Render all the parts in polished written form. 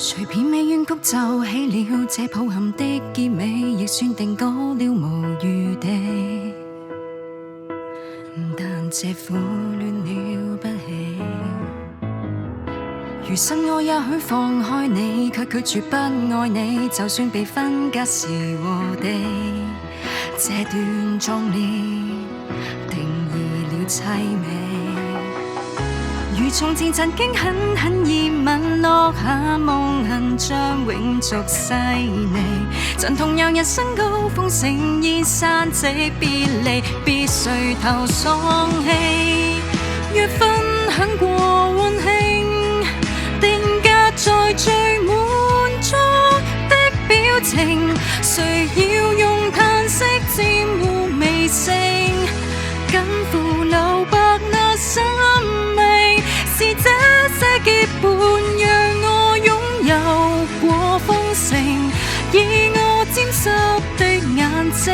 隨便美怨曲奏起了，這抱憾的結尾，亦算定稿了無餘地。但這苦戀了不起，餘生我也許放開你，卻拒絕不愛你，就算被分隔時和地，這段壯烈定義了凄美。如從前曾經狠狠熱吻，落下夢痕，將永續細膩。陣痛讓人生高峰盛宴散席別離，必須投喪氣。若分享過溫馨，定格在最滿足的表情，誰要用嘆息沾污微聲，緊扶留白那生命。是這些結伴讓我擁有過豐盛，以我沾濕的眼睛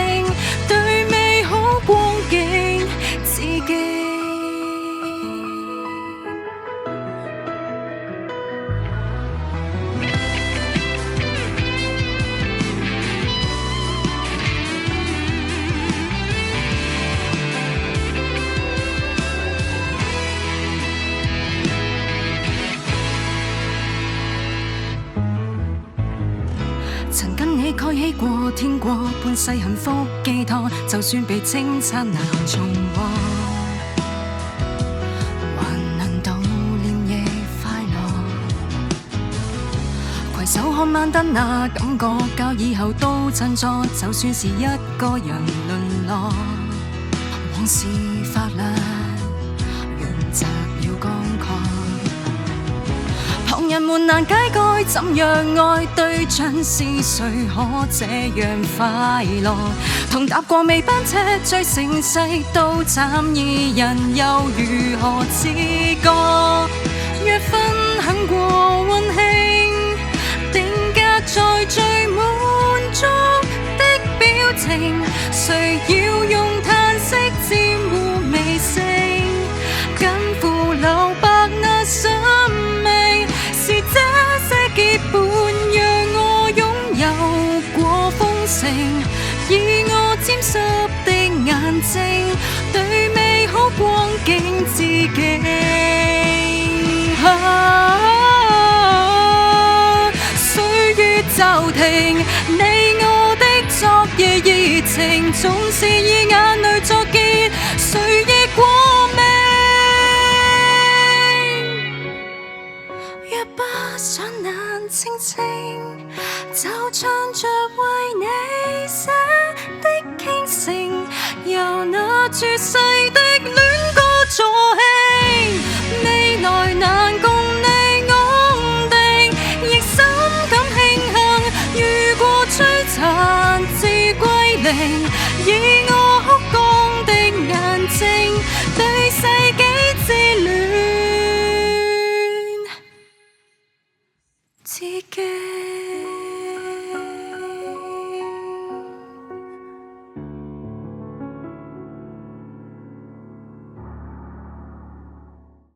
對美好光景致敬。曾跟你蓋起過天國，半世幸福寄託，就算被清拆難重獲，還能悼念亦快樂。攜手看晚燈那感覺，較以後都振作，就算是一個人淪落，往事發亮，潤澤了乾涸。旁人們難解蓋，怎樣愛對象是誰可這樣快樂？同踏過尾班車最盛世都慘意人，又如何自覺？若分享過溫馨，定格在最滿足的表情，誰要用嘆息沾污微聲，緊扶留白那生命。是這些結伴讓我擁有過豐盛，以我沾濕的眼睛對美好光景致敬。歲月就停，你我的昨夜熱情，總是以眼淚作結。誰